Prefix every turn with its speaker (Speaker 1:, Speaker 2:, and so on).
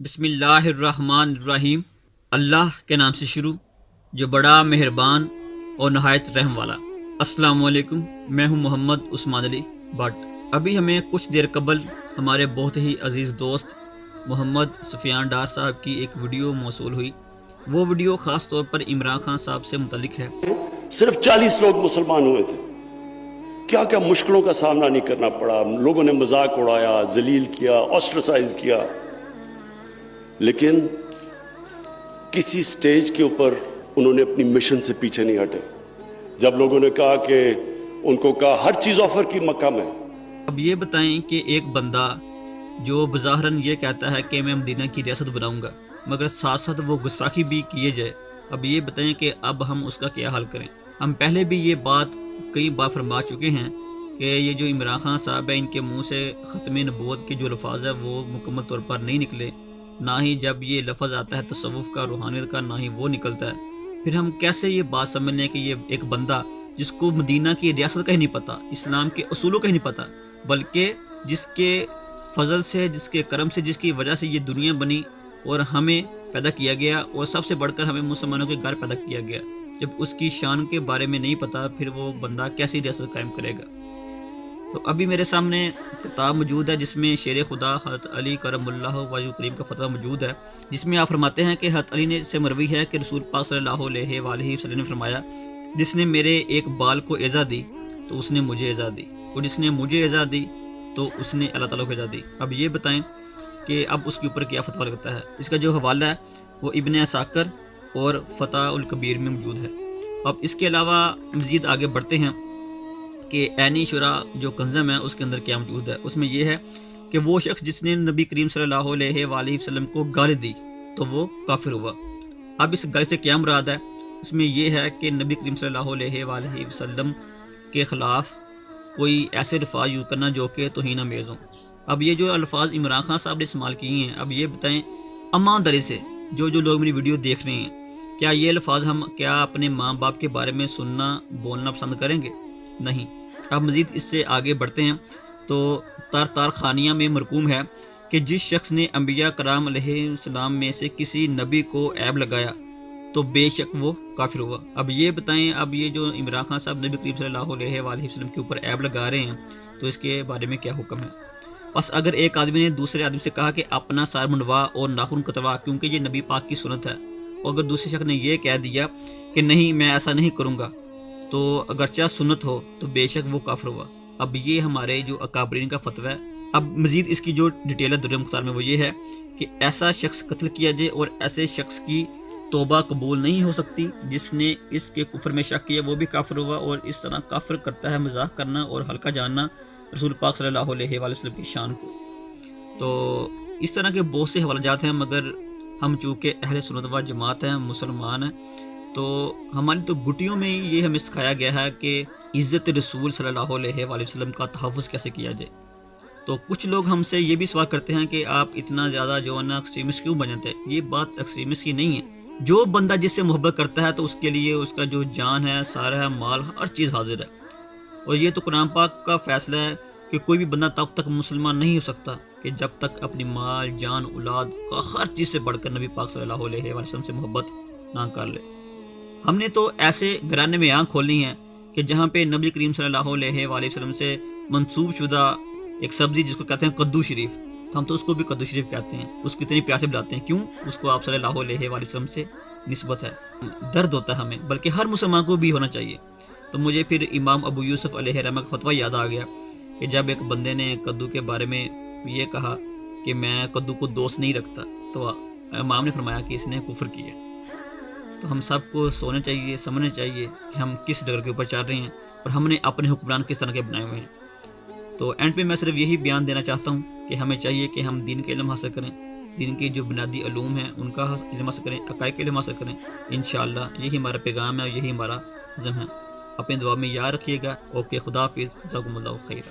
Speaker 1: बिस्मिल्लाहिर्रहमानिर्रहीम। अल्लाह के नाम से शुरू जो बड़ा मेहरबान और नहायत रहम वाला। अस्सलाम वालेकुम, मैं हूं मोहम्मद उस्मान अली भट्ट। अभी हमें कुछ देर कबल हमारे बहुत ही अजीज़ दोस्त मोहम्मद सुफियान डार साहब की एक वीडियो मौसूल हुई। वो वीडियो ख़ास तौर पर इमरान खान साहब से मुतल्लिक है।
Speaker 2: सिर्फ 40 लोग मुसलमान हुए थे, क्या क्या मुश्किलों का सामना नहीं करना पड़ा। लोगों ने मजाक उड़ाया, जलील किया, ऑस्ट्रेसाइज किया, लेकिन किसी स्टेज के ऊपर उन्होंने अपनी मिशन से पीछे नहीं हटे। जब लोगों ने कहा कि उनको कहा हर चीज़ ऑफर की मक्का में।
Speaker 1: अब ये बताएं कि एक बंदा जो बज़ाहरन ये कहता है कि मैं मदीना की रियासत बनाऊंगा, मगर साथ साथ वो गुस्ताखी भी किए जाए, अब ये बताएं कि अब हम उसका क्या हाल करें। हम पहले भी ये बात कई बार फरमा चुके हैं कि ये जो इमरान खान साहब है, इनके मुंह से ख़त्म नबूवत के जो लफाज है वो मुकम्मल तौर पर नहीं निकले, ना ही जब ये लफ्ज़ आता है तसव्वुफ़ का, रूहानियत का, ना ही वो निकलता है। फिर हम कैसे ये बात समझ लें कि ये एक बंदा जिसको मदीना की रियासत का ही नहीं पता, इस्लाम के असूलों का ही नहीं पता, बल्कि जिसके फजल से, जिसके करम से, जिसकी वजह से ये दुनिया बनी और हमें पैदा किया गया और सबसे बढ़कर हमें मुसलमानों के घर पैदा किया गया, जब उसकी शान के बारे में नहीं पता, फिर वो बंदा कैसी रियासत कायम करेगा। तो अभी मेरे सामने किताब मौजूद है जिसमें शेर खुदा हज़रत अली करमुल्लाहु वजहू करीम का फतवा मौजूद है, जिसमें आप फरमाते हैं कि हज़रत अली ने से मरवी है कि रसूल पाक सल्लल्लाहु अलैहि वसल्लम ने फरमाया, जिसने मेरे एक बाल को इज़ा दी तो उसने मुझे इज़ा दी, और जिसने मुझे इज़ा दी तो उसने अल्लाह ताला को इज़ा दी। अब ये बताएं कि अब उसके ऊपर क्या फतवा लगता है। इसका जो हवाला है वो इब्न असाकर और फतह उल कबीर में मौजूद है। अब इसके अलावा मज़ीद आगे बढ़ते हैं कि ऐनी शुरा जो कंज़म है उसके अंदर क्या मौजूद है। उसमें यह है कि वो शख्स जिसने नबी करीम सल्लल्लाहु अलैहि वसल्लम को गाली दी तो वो काफिर हुआ। अब इस गाली से क्या मुराद है, उसमें यह है कि नबी करीम सल्लल्लाहु अलैहि वसल्लम के ख़िलाफ़ कोई ऐसे अल्फाज यूज़ करना जो कि तौहीन आमेज़ हों। अब ये जो अल्फाज इमरान खान साहब ने इस्तेमाल किए हैं, अब ये बताएं ईमानदारी से जो लोग मेरी वीडियो देख रहे हैं, क्या ये अल्फाज हम क्या अपने माँ बाप के बारे में सुनना बोलना पसंद करेंगे? नहीं। अब मज़ीद इससे आगे बढ़ते हैं तो तार खानिया में मरकूम है कि जिस शख्स ने अंबिया कराम अलैहिस्सलाम में से किसी नबी को ऐब लगाया तो बेशक वो काफिर हुआ। अब ये बताएं, अब ये जो इमरान खान साहब नबी करीम सल्लल्लाहु अलैहि वसल्लम के ऊपर ऐब लगा रहे हैं तो इसके बारे में क्या हुक्म है। बस अगर एक आदमी ने दूसरे आदमी से कहा कि अपना सर मुंडवा और नाखून कतवा क्योंकि ये नबी पाक की सुन्नत है, और अगर दूसरे शख्स ने यह कह दिया कि नहीं मैं ऐसा नहीं करूँगा, तो अगरचा सुन्नत हो तो बेशक वो काफिर हुआ। अब ये हमारे जो अकाबरीन का फतवा है। अब मज़ीद इसकी जो डिटेल है दुर्र मुख्तार में वो ये है कि ऐसा शख्स कत्ल किया जाए और ऐसे शख्स की तौबा कबूल नहीं हो सकती। जिसने इसके कुफर में शक किया वो भी काफिर हुआ, और इस तरह काफिर करता है मजाक करना और हल्का जानना रसूल पाक सल्लल्लाहु अलैहि वसल्लम की शान को। तो इस तरह के बहुत से हवालात हैं, मगर हम चूँकि अहले सुन्नत व जमात हैं, मुसलमान हैं, तो हमारी तो गुटियों में ये हमें सिखाया गया है कि इज़्ज़त रसूल सल्लल्लाहु अलैहि वसल्लम का तहफ़्फ़ुज़ कैसे किया जाए। तो कुछ लोग हमसे ये भी सवाल करते हैं कि आप इतना ज़्यादा जो है ना एक्सट्रीमिस्ट क्यों बन जाते हैं। ये बात एक्सट्रीमिस्ट की नहीं है। जो बंदा जिससे मोहब्बत करता है तो उसके लिए उसका जो जान है, सारा है, माल, हर चीज़ हाजिर है। और ये तो कुरान पाक का फैसला है कि कोई भी बंदा तब तक मुसलमान नहीं हो सकता कि जब तक अपनी माल, जान, औलाद का हर चीज़ से बढ़कर नबी पाक सल्लल्लाहु अलैहि वसल्लम से मोहब्बत ना कर ले। हमने तो ऐसे घराने में आँख खोलनी है कि जहाँ पे नबी करीम सल्लल्लाहु अलैहि वसल्लम से मंसूब शुदा एक सब्ज़ी जिसको कहते हैं कद्दू शरीफ, तो हम तो उसको भी कद्दू शरीफ कहते हैं। उसको इतनी प्यार से बुलाते हैं, क्यों? उसको आप सल्लल्लाहु अलैहि वसल्लम से निस्बत है। दर्द होता है हमें, बल्कि हर मुसलमान को भी होना चाहिए। तो मुझे फिर इमाम अबू यूसुफ अलैहि रहमह का फतवा याद आ गया कि जब एक बंदे ने कद्दू के बारे में ये कहा कि मैं कद्दू को दोस्त नहीं रखता, तो इमाम ने फरमाया कि इसने कुफ्र किया। तो हम सबको सोचना चाहिए, समझना चाहिए कि हम किस डगर के ऊपर चल रहे हैं और हमने अपने हुक्मरान किस तरह के बनाए हुए हैं। तो एंड पे मैं सिर्फ यही बयान देना चाहता हूँ कि हमें चाहिए कि हम दीन के इल्म हासिल करें, दीन के जो बुनियादी उलूम हैं उनका इल्म हासिल करें, अकायद के इल्म हासिल करें। इंशाअल्लाह यही हमारा पैगाम है और यही हमारा अज़्म है। अपने दुआ में याद रखिएगा। ओके, खुदा हाफिज़, जज़ाकुमुल्लाहु खैर।